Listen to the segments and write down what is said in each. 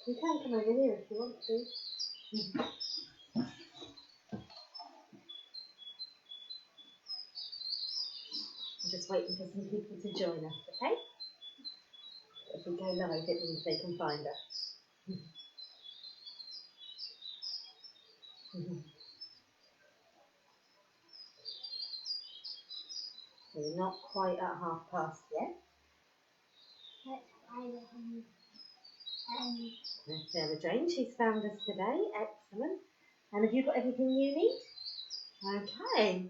You can come over here if you want to. I'm just waiting for some people to join us, okay? If we go live, it means they can find us. So we're not quite at past yet. There's Sarah Jane, she's found us today. Excellent. And have you got everything you need? Okay.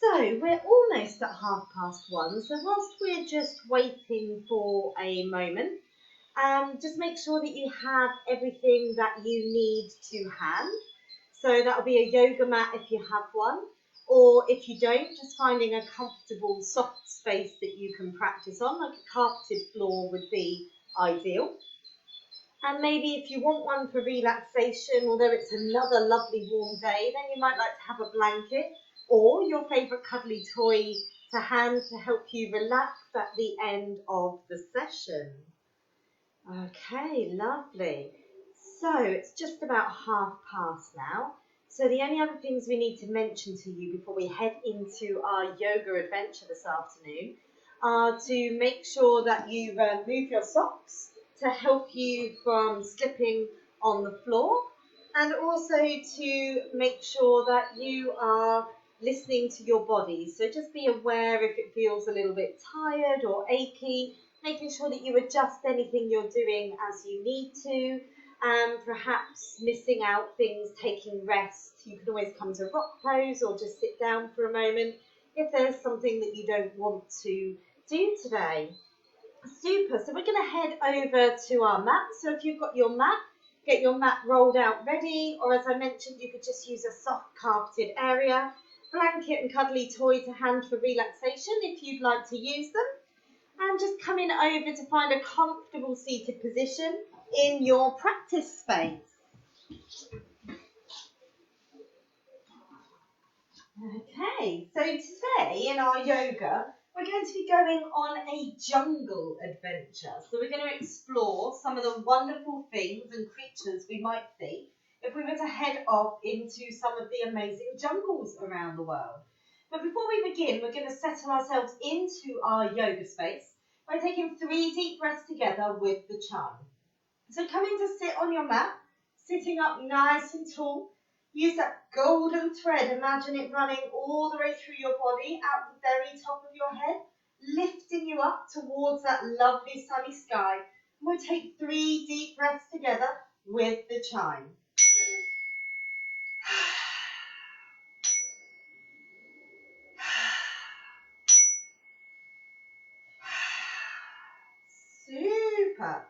So we're almost at 1:30. So whilst we're just waiting for a moment, just make sure that you have everything that you need to hand. So that'll be a yoga mat if you have one, or if you don't, just finding a comfortable soft space that you can practice on, like a carpeted floor would be ideal. And maybe if you want one for relaxation, although it's another lovely warm day, then you might like to have a blanket or your favourite cuddly toy to hand to help you relax at the end of the session. Okay, lovely. So it's just about 1:30 now. So the only other things we need to mention to you before we head into our yoga adventure this afternoon are to make sure that you remove your socks to help you from slipping on the floor, and also to make sure that you are listening to your body. So just be aware if it feels a little bit tired or achy, making sure that you adjust anything you're doing as you need to, and perhaps missing out things, taking rest. You can always come to rock pose or just sit down for a moment if there's something that you don't want to do today. Super, so we're going to head over to our mat. So if you've got your mat, get your mat rolled out ready, or as I mentioned, you could just use a soft carpeted area, blanket and cuddly toy to hand for relaxation if you'd like to use them. And just coming over to find a comfortable seated position in your practice space. Okay, so today in our yoga, we're going to be going on a jungle adventure. So we're going to explore some of the wonderful things and creatures we might see if we were to head off into some of the amazing jungles around the world. But before we begin, we're going to settle ourselves into our yoga space by taking 3 deep breaths together with the chime. So coming to sit on your mat, sitting up nice and tall. Use that golden thread, imagine it running all the way through your body, out the very top of your head, lifting you up towards that lovely sunny sky. We'll take 3 deep breaths together with the chime. Super.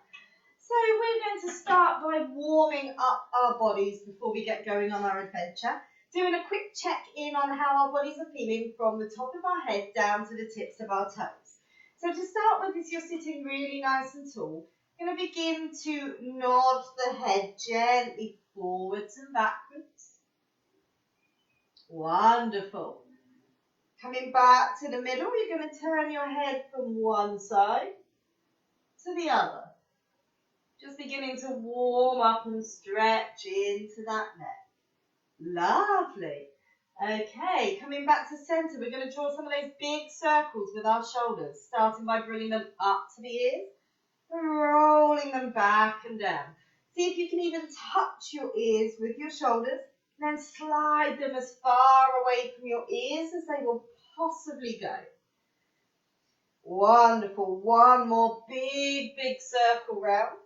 So we're going to start by warming up our bodies before we get going on our adventure. Doing a quick check-in on how our bodies are feeling from the top of our head down to the tips of our toes. So to start with, as you're sitting really nice and tall, you're going to begin to nod the head gently forwards and backwards. Wonderful. Coming back to the middle, you're going to turn your head from one side to the other. Just beginning to warm up and stretch into that neck. Lovely. Okay, coming back to centre, we're going to draw some of those big circles with our shoulders, starting by bringing them up to the ears, rolling them back and down. See if you can even touch your ears with your shoulders, and then slide them as far away from your ears as they will possibly go. Wonderful. One more big circle round.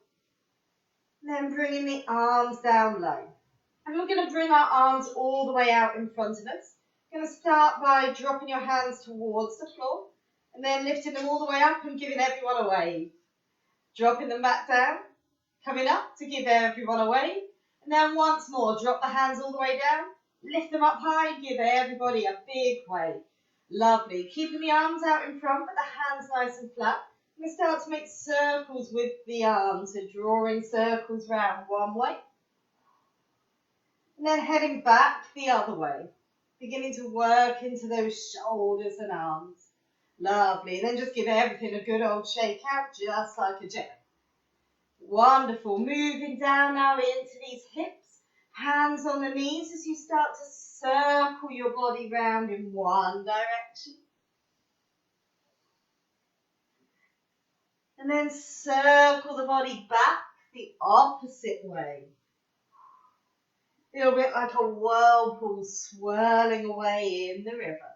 And then bringing the arms down low. And we're going to bring our arms all the way out in front of us. We're going to start by dropping your hands towards the floor and then lifting them all the way up and giving everyone a wave. Dropping them back down, coming up to give everyone a wave. And then once more, drop the hands all the way down, lift them up high and give everybody a big wave. Lovely. Keeping the arms out in front, but the hands nice and flat. We start to make circles with the arms, so drawing circles round one way. And then heading back the other way, beginning to work into those shoulders and arms. Lovely. And then just give everything a good old shake out, just like a gem. Wonderful. Moving down now into these hips. Hands on the knees as you start to circle your body round in one direction. And then circle the body back the opposite way. A little bit like a whirlpool swirling away in the river.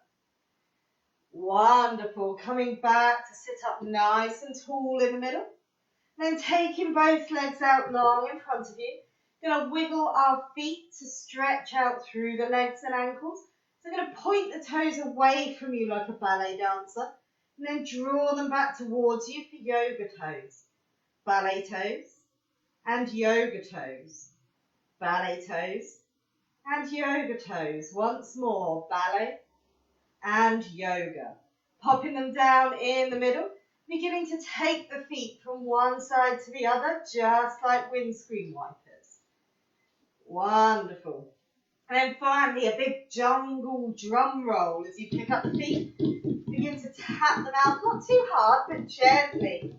Wonderful. Coming back to sit up nice and tall in the middle. Then taking both legs out long in front of you. Going to wiggle our feet to stretch out through the legs and ankles. So I'm going to point the toes away from you like a ballet dancer. And then draw them back towards you for yoga toes. Ballet toes and yoga toes. Ballet toes and yoga toes. Once more, ballet and yoga. Popping them down in the middle. Beginning to take the feet from one side to the other, just like windscreen wipers. Wonderful. And then finally, a big jungle drum roll as you pick up the feet. Begin to tap them out, not too hard, but gently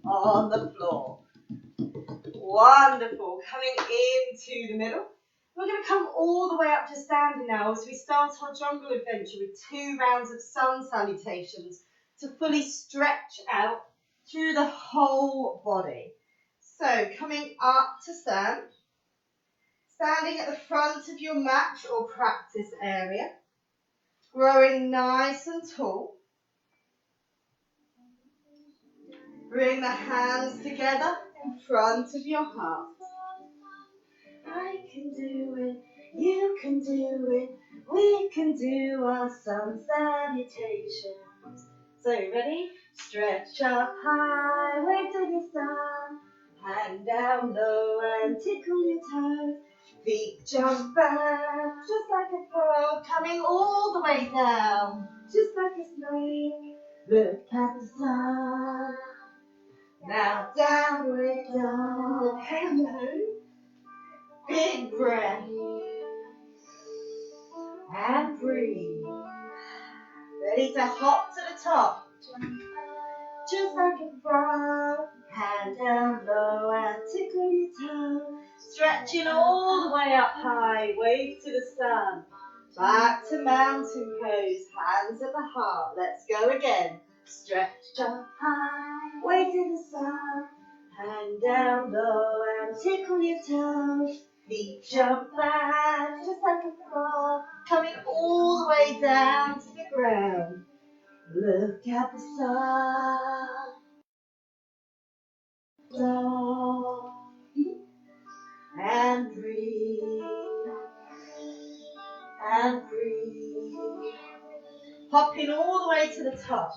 on the floor. Wonderful. Coming into the middle. We're going to come all the way up to standing now as we start our jungle adventure with 2 rounds of sun salutations to fully stretch out through the whole body. So coming up to stand. Standing at the front of your mat or practice area. Growing nice and tall. Bring the hands together in front of your heart. I can do it, you can do it, we can do our sun salutations. So ready? Stretch up high, wave to the sun, hang down low and tickle your toes. Feet jump back, just like a frog, coming all the way down, just like a snake. Look at the sun. Now downward dog, hello. Big breath. And breathe. Ready to hop to the top. Just like a frog. Hand down low and tickle your toe. Stretching all the way up high. Wave to the sun. Back to mountain pose. Hands at the heart. Let's go again. Stretch up high. Wave to the sun. Hand down low and tickle your toes. Feet jump back just like a frog. Coming all the way down to the ground. Look at the sun. And breathe. And breathe. Hopping all the way to the top.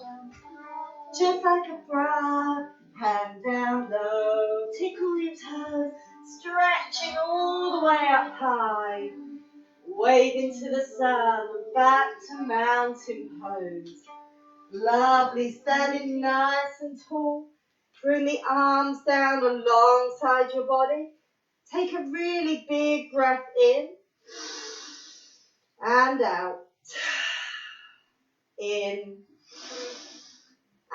Just like a frog. Hand down low. Tickle your toes. Stretching all the way up high. Waving to the sun. Back to mountain pose. Lovely. Standing nice and tall. Bring the arms down alongside your body. Take a really big breath in. And out. In.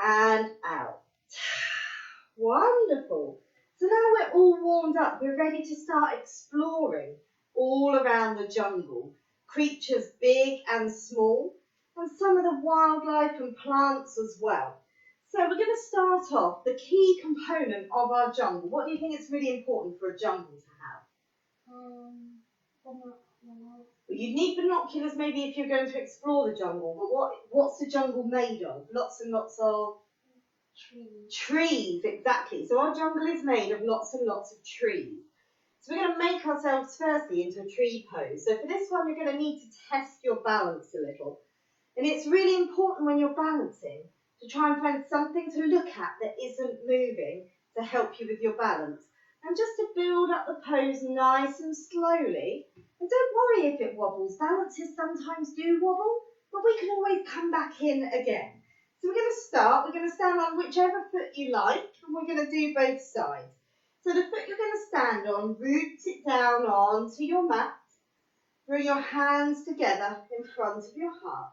And out. Wonderful. So now we're all warmed up. We're ready to start exploring all around the jungle. Creatures big and small, and some of the wildlife and plants as well. So we're going to start off the key component of our jungle. What do you think is really important for a jungle to have? Well, you'd need binoculars maybe if you're going to explore the jungle. But what's the jungle made of? Lots and lots of trees, exactly. So our jungle is made of lots and lots of trees. So we're going to make ourselves firstly into a tree pose. So for this one, you're going to need to test your balance a little. And it's really important when you're balancing to try and find something to look at that isn't moving to help you with your balance. And just to build up the pose nice and slowly. And don't worry if it wobbles. Balances sometimes do wobble, but we can always come back in again. So we're going to start. We're going to stand on whichever foot you like, and we're going to do both sides. So the foot you're going to stand on, root it down onto your mat. Bring your hands together in front of your heart.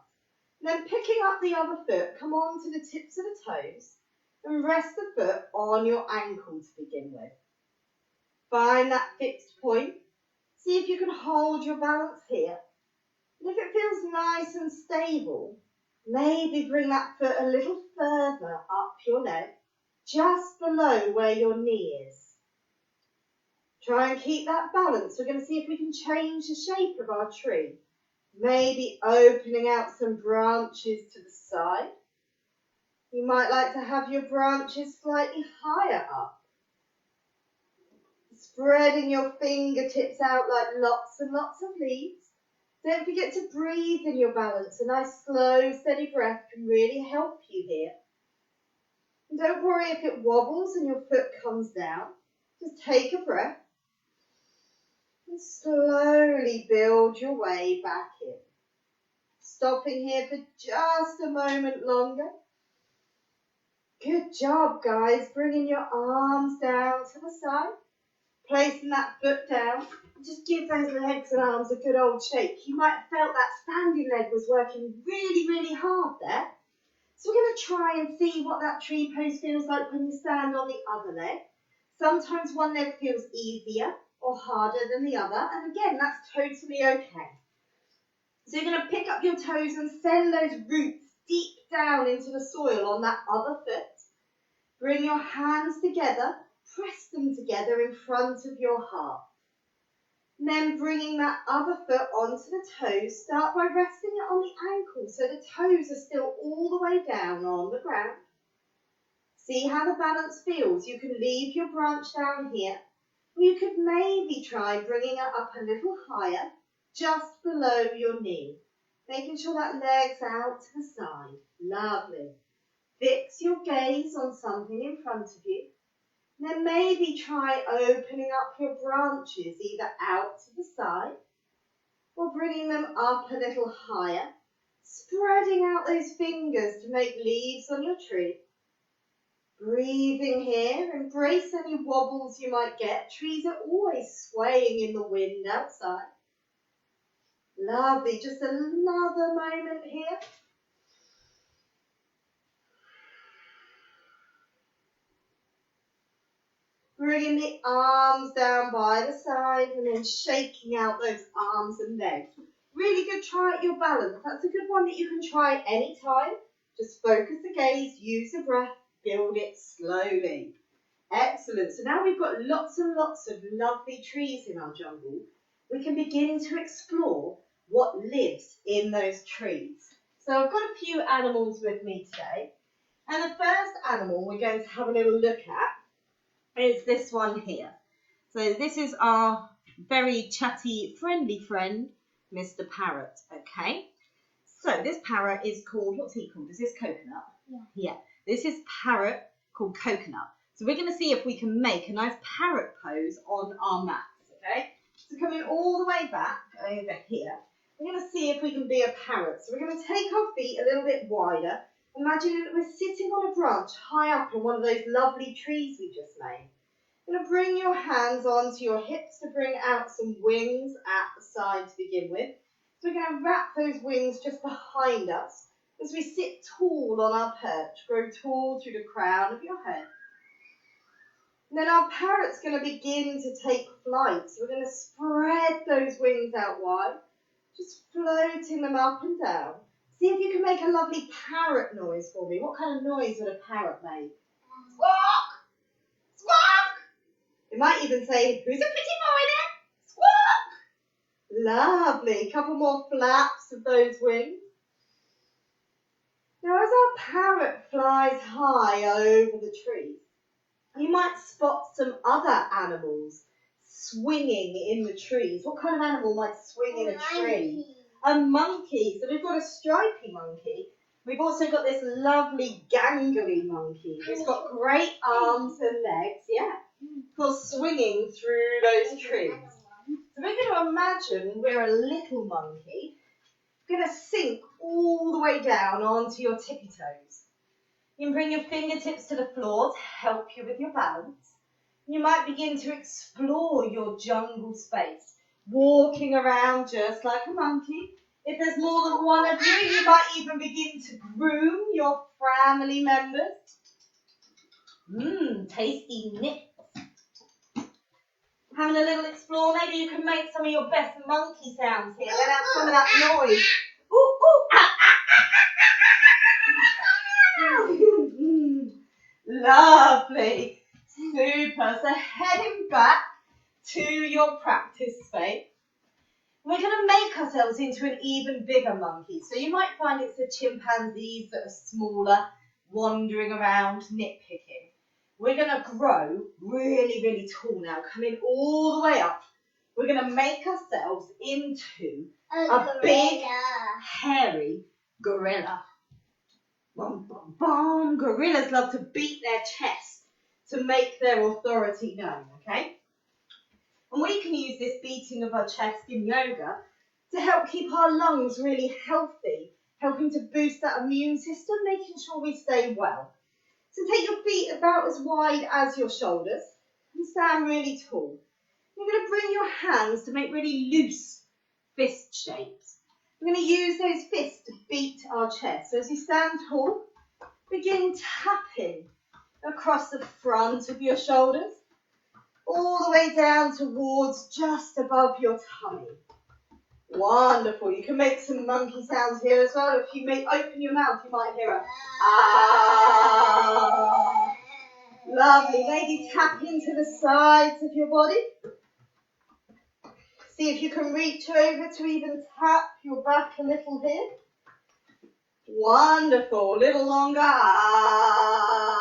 Then picking up the other foot, come on to the tips of the toes and rest the foot on your ankle to begin with. Find that fixed point. See if you can hold your balance here. And if it feels nice and stable, maybe bring that foot a little further up your leg, just below where your knee is. Try and keep that balance. We're going to see if we can change the shape of our tree. Maybe opening out some branches to the side. You might like to have your branches slightly higher up. Spreading your fingertips out like lots and lots of leaves. Don't forget to breathe in your balance. A nice slow, steady breath can really help you here. And don't worry if it wobbles and your foot comes down. Just take a breath. And slowly build your way back in. Stopping here for just a moment longer. Good job, guys. Bringing your arms down to the side. Placing that foot down. Just give those legs and arms a good old shake. You might have felt that standing leg was working really, really hard there. So we're going to try and see what that tree pose feels like when you stand on the other leg. Sometimes one leg feels easier or harder than the other, and again, that's totally okay. So you're going to pick up your toes and send those roots deep down into the soil on that other foot. Bring your hands together, press them together in front of your heart. And then bringing that other foot onto the toes, start by resting it on the ankle so the toes are still all the way down on the ground. See how the balance feels. You can leave your branch down here. Or you could maybe try bringing it up a little higher, just below your knee. Making sure that leg's out to the side. Lovely. Fix your gaze on something in front of you. And then maybe try opening up your branches either out to the side or bringing them up a little higher. Spreading out those fingers to make leaves on your tree. Breathing here, embrace any wobbles you might get. Trees are always swaying in the wind outside. Lovely, just another moment here. Bringing the arms down by the side and then shaking out those arms and legs. Really good try at your balance. That's a good one that you can try anytime. Just focus the gaze, use the breath. Build it slowly. Excellent. So now we've got lots and lots of lovely trees in our jungle. We can begin to explore what lives in those trees. So I've got a few animals with me today. And the first animal we're going to have a little look at is this one here. So this is our very chatty, friendly friend, Mr. Parrot. Okay. So this parrot is called, what's he called? Is this Coconut? Yeah. This is Parrot called Coconut. So we're going to see if we can make a nice parrot pose on our mats, okay? So coming all the way back over here, we're going to see if we can be a parrot. So we're going to take our feet a little bit wider. Imagine that we're sitting on a branch high up in one of those lovely trees we just made. You're going to bring your hands onto your hips to bring out some wings at the side to begin with. So we're going to wrap those wings just behind us. As we sit tall on our perch, grow tall through the crown of your head. And then our parrot's going to begin to take flight. So we're going to spread those wings out wide, just floating them up and down. See if you can make a lovely parrot noise for me. What kind of noise would a parrot make? Squawk! Squawk! It might even say, who's a pretty boy there? Squawk! Lovely. A couple more flaps of those wings. Now, as our parrot flies high over the trees, you might spot some other animals swinging in the trees. What kind of animal might swing in a tree? A monkey. So we've got a stripy monkey. We've also got this lovely gangly monkey. It's got great arms and legs, for swinging through those trees. So we're going to imagine we're a little monkey. Going to sink all the way down onto your tippy toes. You can bring your fingertips to the floor to help you with your balance. You might begin to explore your jungle space, walking around just like a monkey. If there's more than one of you, you might even begin to groom your family members. Tasty nips. Having a little explore. Maybe you can make some of your best monkey sounds here. Let out some of that noise. Ooh, ooh, ah, ah, ah. Lovely. Super. So heading back to your practice space. We're going to make ourselves into an even bigger monkey. So you might find it's the chimpanzees that are smaller, wandering around, nitpicking. We're going to grow really, really tall now, coming all the way up. We're going to make ourselves into a big, hairy gorilla. Bum, bum, bum. Gorillas love to beat their chest to make their authority known, okay? And we can use this beating of our chest in yoga to help keep our lungs really healthy, helping to boost that immune system, making sure we stay well. So take your feet about as wide as your shoulders and stand really tall. You're going to bring your hands to make really loose fist shapes. We're going to use those fists to beat our chest. So as you stand tall, begin tapping across the front of your shoulders, all the way down towards just above your tummy. Wonderful. You can make some monkey sounds here as well. If you may open your mouth, you might hear a ah. Lovely. Maybe tap into the sides of your body. See if you can reach over to even tap your back a little here. Wonderful. A little longer. Ah.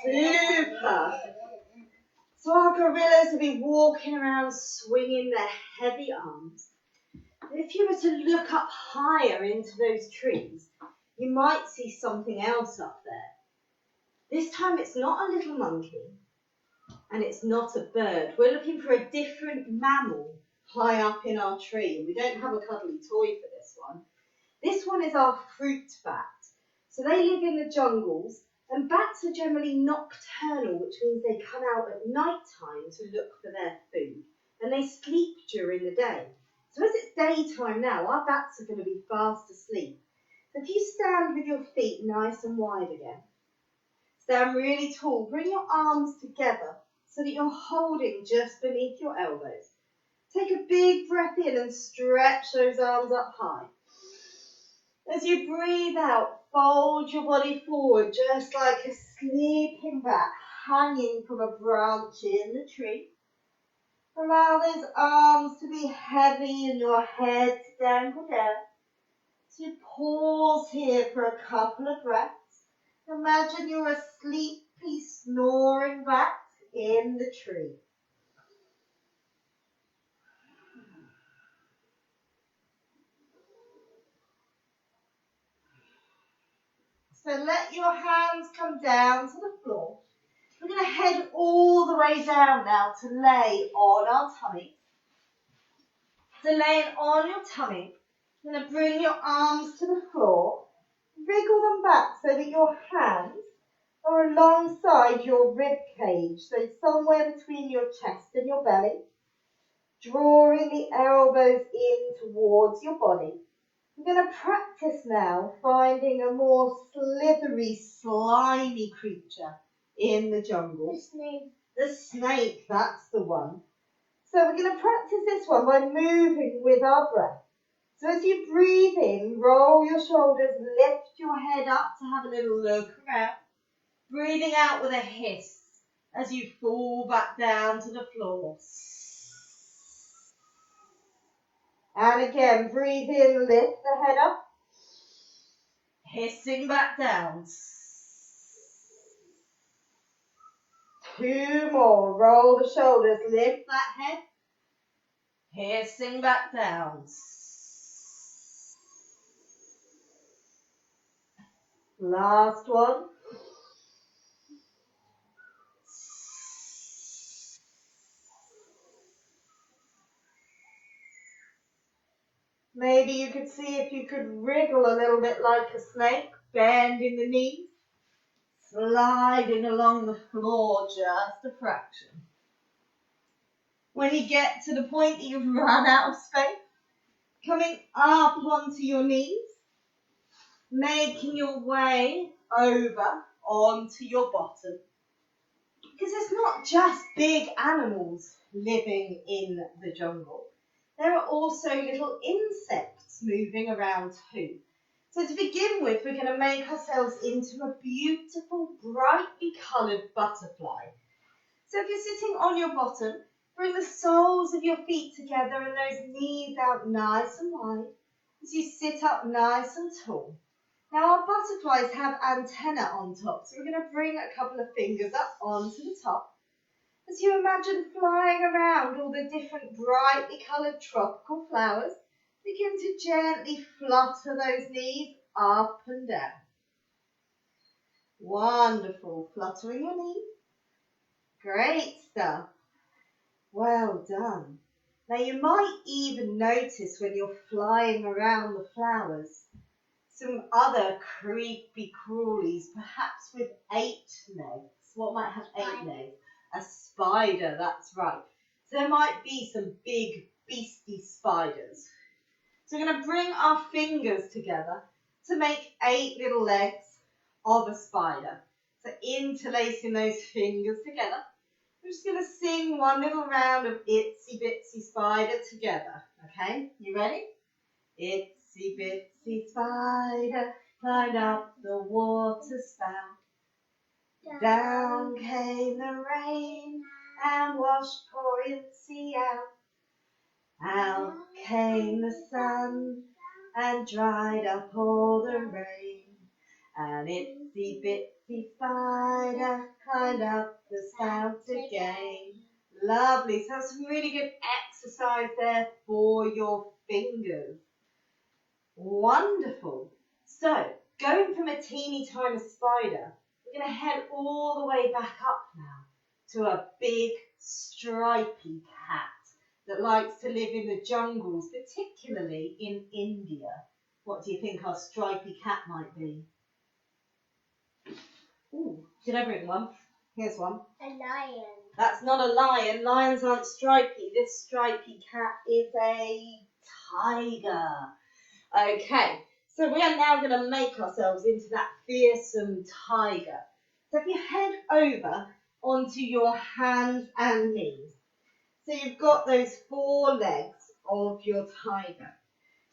Super. So our gorillas will be walking around swinging their heavy arms. And if you were to look up higher into those trees, you might see something else up there. This time it's not a little monkey and it's not a bird. We're looking for a different mammal high up in our tree. We don't have a cuddly toy for this one. This one is our fruit bat. So they live in the jungles. And bats are generally nocturnal, which means they come out at night time to look for their food. And they sleep during the day. So as it's daytime now, our bats are going to be fast asleep. So if you stand with your feet nice and wide again, stand really tall, bring your arms together so that you're holding just beneath your elbows. Take a big breath in and stretch those arms up high. As you breathe out, fold your body forward just like a sleeping bat hanging from a branch in the tree. Allow those arms to be heavy and your head to dangle down. So you pause here for a couple of breaths. Imagine you're a sleepy, snoring bat in the tree. So let your hands come down to the floor. We're going to head all the way down now to lay on our tummy. So laying on your tummy, you're going to bring your arms to the floor, wriggle them back so that your hands are alongside your rib cage, so somewhere between your chest and your belly, drawing the elbows in towards your body. We're going to practice now finding a more slithery, slimy creature in the jungle. The snake. The snake, that's the one. So we're going to practice this one by moving with our breath. So as you breathe in, roll your shoulders, lift your head up to have a little look around. Breathing out with a hiss as you fall back down to the floor. And again, breathe in, lift the head up. Hissing back down. 2 more. Roll the shoulders, lift that head. Hissing back down. Last one. Maybe you could see if you could wriggle a little bit like a snake, bending the knees, sliding along the floor just a fraction. When you get to the point that you've run out of space, coming up onto your knees, making your way over onto your bottom. Because it's not just big animals living in the jungle. There are also little insects moving around too. So to begin with, we're going to make ourselves into a beautiful, brightly coloured butterfly. So if you're sitting on your bottom, bring the soles of your feet together and those knees out nice and wide as you sit up nice and tall. Now our butterflies have antennae on top, so we're going to bring a couple of fingers up onto the top. As you imagine flying around all the different brightly coloured tropical flowers, begin to gently flutter those knees up and down. Wonderful. Fluttering your knees. Great stuff. Well done. Now you might even notice when you're flying around the flowers some other creepy crawlies, perhaps with 8 legs. What might have 8 legs? A spider, that's right. So there might be some big beastie spiders. So we're going to bring our fingers together to make 8 little legs of a spider. So interlacing those fingers together. We're just going to sing one little round of Itsy Bitsy Spider together. Okay, you ready? Itsy Bitsy Spider climbed up the water spout. Down came the rain and washed poor Itsy out. Out came the sun and dried up all the rain. And Itsy Bitsy Spider climbed up the spout again. Lovely. So that's some really good exercise there for your fingers. Wonderful. So, going from a teeny tiny spider, we're going to head all the way back up now to a big stripy cat that likes to live in the jungles, particularly in India. What do you think our stripy cat might be? Ooh, did I bring one? Here's one. A lion. That's not a lion. Lions aren't stripy. This stripy cat is a tiger. Okay, so we are now going to make ourselves into that fearsome tiger. So if you head over onto your hands and knees, so you've got those 4 legs of your tiger.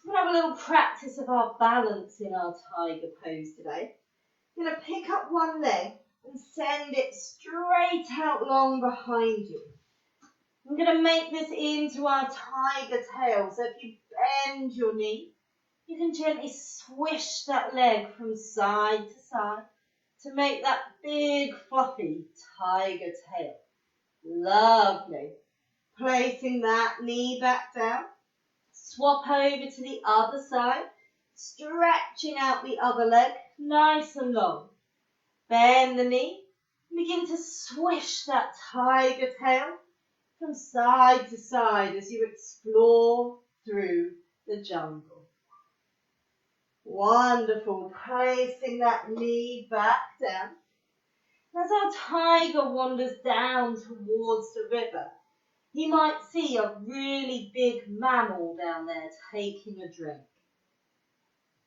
We're going to have a little practice of our balance in our tiger pose today. You're going to pick up one leg and send it straight out long behind you. I'm going to make this into our tiger tail. So if you bend your knee, you can gently swish that leg from side to side to make that big fluffy tiger tail. Lovely. Placing that knee back down. Swap over to the other side, stretching out the other leg nice and long. Bend the knee, begin to swish that tiger tail from side to side as you explore through the jungle. Wonderful, placing that knee back down. As our tiger wanders down towards the river, he might see a really big mammal down there taking a drink.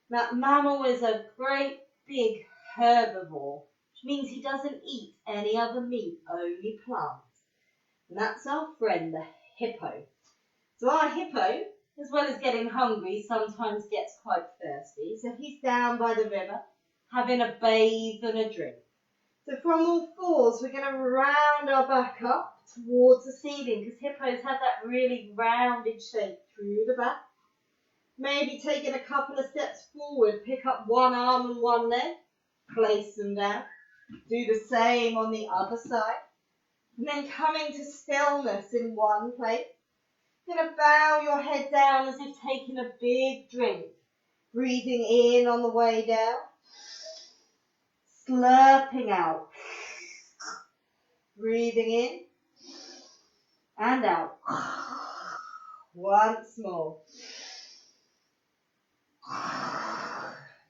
That mammal is a great big herbivore, which means he doesn't eat any other meat, only plants. And that's our friend, the hippo. So our hippo, as well as getting hungry, sometimes gets quite thirsty. So he's down by the river, having a bathe and a drink. So from all 4s, we're going to round our back up towards the ceiling, because hippos have that really rounded shape through the back. Maybe taking a couple of steps forward, pick up one arm and one leg, place them down. Do the same on the other side. And then coming to stillness in one place. You're going to bow your head down as if taking a big drink. Breathing in on the way down. Slurping out. Breathing in and out. Once more.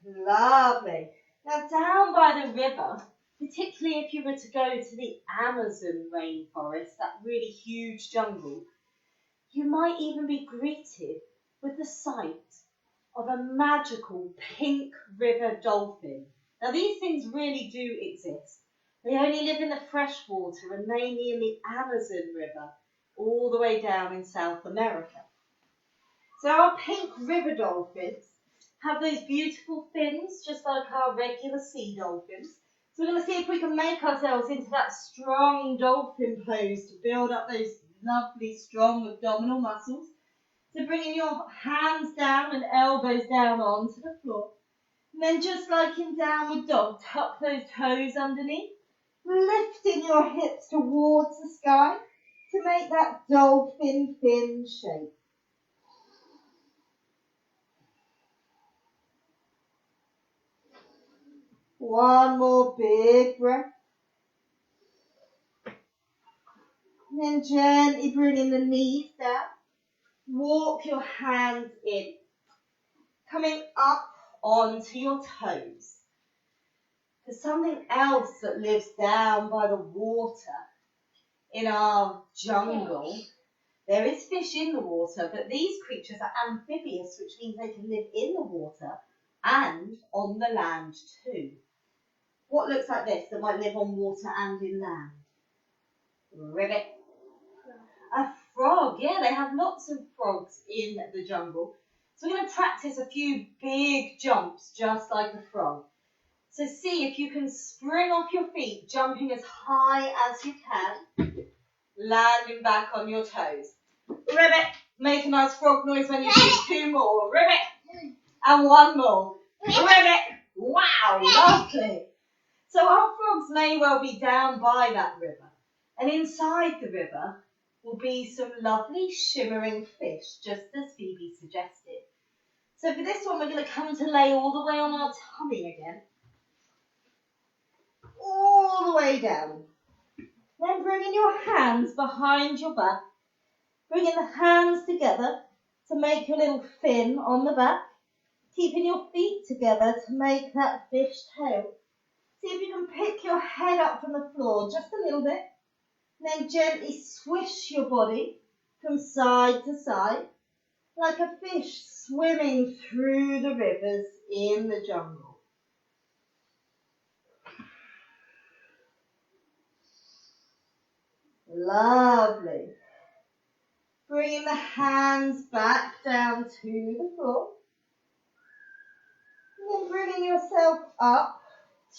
Lovely. Now down by the river, particularly if you were to go to the Amazon rainforest, that really huge jungle, you might even be greeted with the sight of a magical pink river dolphin. Now these things really do exist. They only live in the fresh water and mainly in the Amazon River, all the way down in South America. So our pink river dolphins have those beautiful fins, just like our regular sea dolphins. So we're going to see if we can make ourselves into that strong dolphin pose to build up those lovely, strong abdominal muscles. So bringing your hands down and elbows down onto the floor. And then just like in downward dog, tuck those toes underneath, lifting your hips towards the sky to make that dolphin fin shape. One more big breath. And then gently bringing the knees down. Walk your hands in. Coming up onto your toes. There's something else that lives down by the water in our jungle. There is fish in the water, but these creatures are amphibious, which means they can live in the water and on the land too. What looks like this that might live on water and in land? Ribbit. A frog. Yeah, they have lots of frogs in the jungle. So we're going to practice a few big jumps just like a frog. So see if you can spring off your feet, jumping as high as you can, landing back on your toes. Ribbit. Make a nice frog noise when you do 2 more. Ribbit. And 1 more. Ribbit. Wow, lovely. So our frogs may well be down by that river. And inside the river will be some lovely shimmering fish, just as Phoebe suggested. So for this one, we're going to come to lay all the way on our tummy again. All the way down. Then bringing your hands behind your back. Bringing the hands together to make your little fin on the back. Keeping your feet together to make that fish tail. See if you can pick your head up from the floor just a little bit. Then gently swish your body from side to side like a fish swimming through the rivers in the jungle. Lovely. Bringing the hands back down to the floor. And then bringing yourself up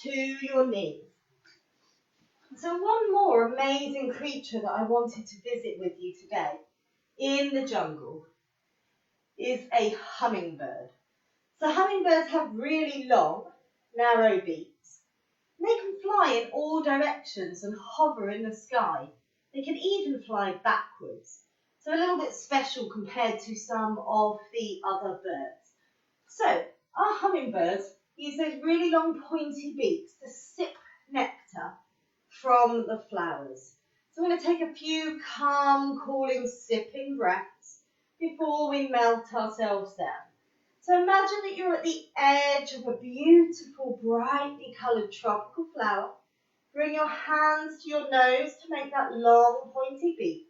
to your knees. So one more amazing creature that I wanted to visit with you today in the jungle is a hummingbird. So hummingbirds have really long, narrow beaks. They can fly in all directions and hover in the sky. They can even fly backwards. So a little bit special compared to some of the other birds. So our hummingbirds use those really long pointy beaks to sip nectar from the flowers. So we're going to take a few calm, cooling, sipping breaths before we melt ourselves down. So imagine that you're at the edge of a beautiful, brightly coloured tropical flower. Bring your hands to your nose to make that long, pointy beak.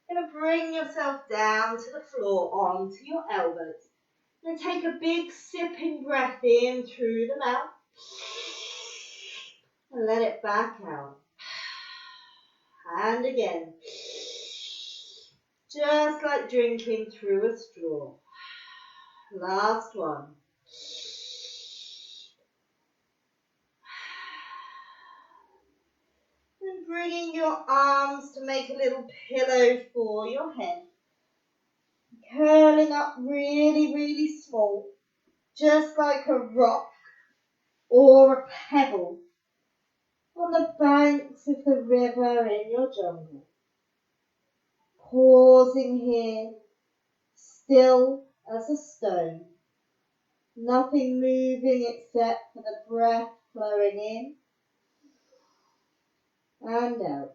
You're going to bring yourself down to the floor onto your elbows. Then take a big sipping breath in through the mouth. And let it back out. And again. Just like drinking through a straw. Last one. And bringing your arms to make a little pillow for your head. Curling up really, really small. Just like a rock or a pebble on the banks of the river in your jungle. Pausing here, still as a stone. Nothing moving except for the breath flowing in and out.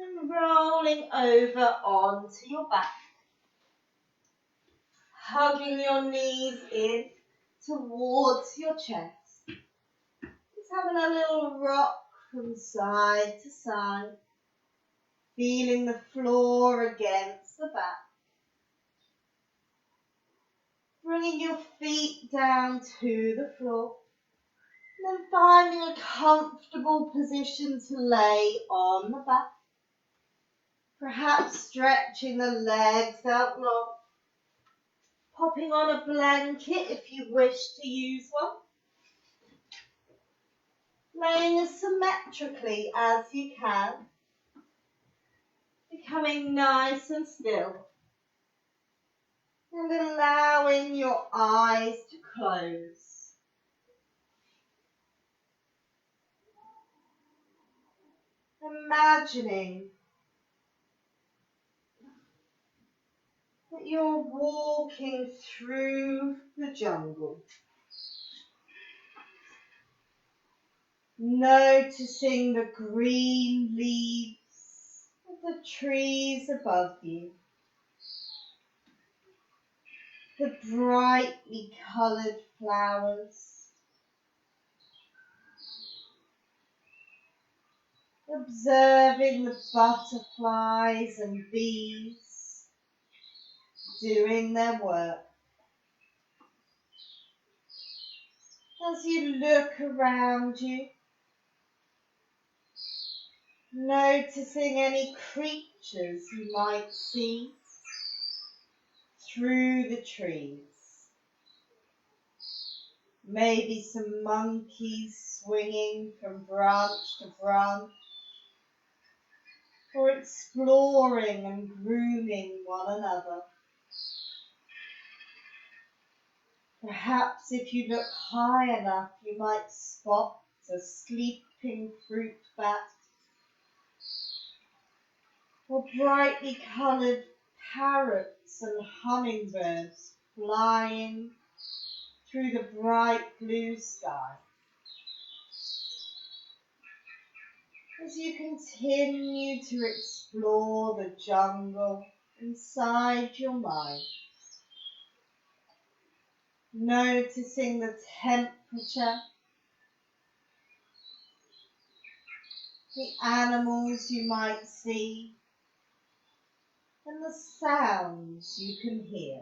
And rolling over onto your back. Hugging your knees in towards your chest. Just having a little rock from side to side. feeling the floor against the back. Bringing your feet down to the floor. And then finding a comfortable position to lay on the back. Perhaps stretching the legs out long. Popping on a blanket if you wish to use one. Laying as symmetrically as you can. Becoming nice and still. And allowing your eyes to close. Imagining that you're walking through the jungle. Noticing the green leaves of the trees above you. The brightly coloured flowers. Observing the butterflies and bees doing their work. As you look around you, noticing any creatures you might see through the trees. Maybe some monkeys swinging from branch to branch, or exploring and grooming one another. Perhaps if you look high enough, you might spot a sleeping fruit bat, or brightly coloured parrots and hummingbirds flying through the bright blue sky. As you continue to explore the jungle inside your mind, noticing the temperature, the animals you might see, and the sounds you can hear.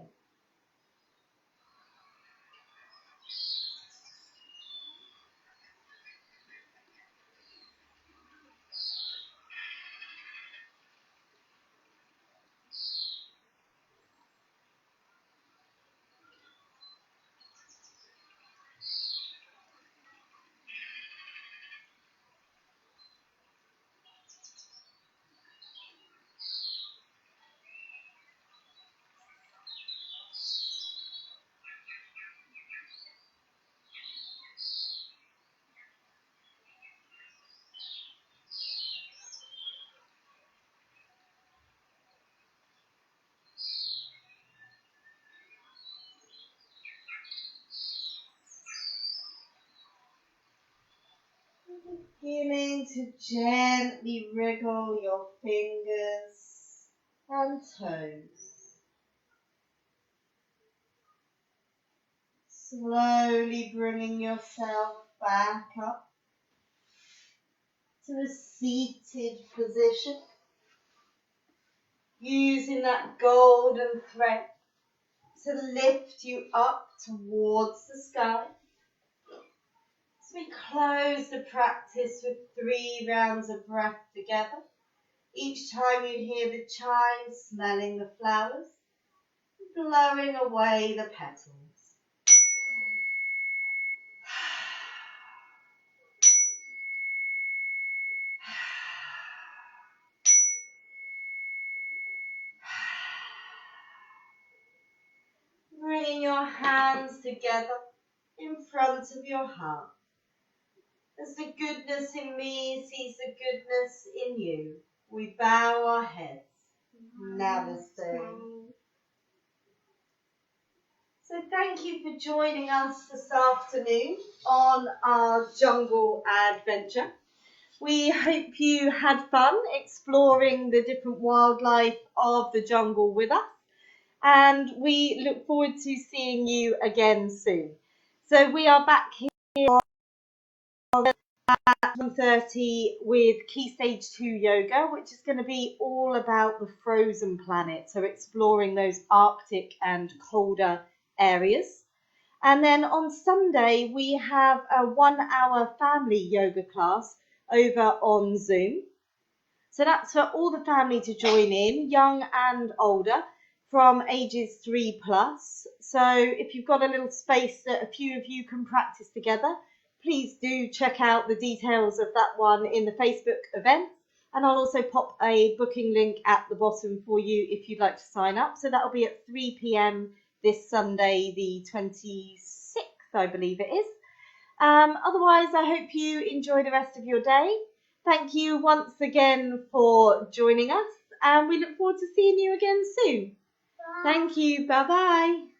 Beginning to gently wriggle your fingers and toes. Slowly bringing yourself back up to a seated position. Using that golden thread to lift you up towards the sky. So we close the practice with 3 rounds of breath together. Each time you hear the chime, smelling the flowers, blowing away the petals. Bringing your hands together in front of your heart. As the goodness in me sees the goodness in you, we bow our heads. Namaste. So thank you for joining us this afternoon on our jungle adventure. We hope you had fun exploring the different wildlife of the jungle with us, and we look forward to seeing you again soon. So we are back here at 1:30 with Key Stage 2 Yoga, which is going to be all about the frozen planet, so exploring those Arctic and colder areas. And then on Sunday, we have a 1 hour family yoga class over on Zoom. So that's for all the family to join in, young and older, from ages 3 plus. So if you've got a little space that a few of you can practice together, please do check out the details of that one in the Facebook event. And I'll also pop a booking link at the bottom for you if you'd like to sign up. So that'll be at 3 p.m. this Sunday, the 26th, I believe it is. Otherwise, I hope you enjoy the rest of your day. Thank you once again for joining us, and we look forward to seeing you again soon. Bye. Thank you. Bye-bye.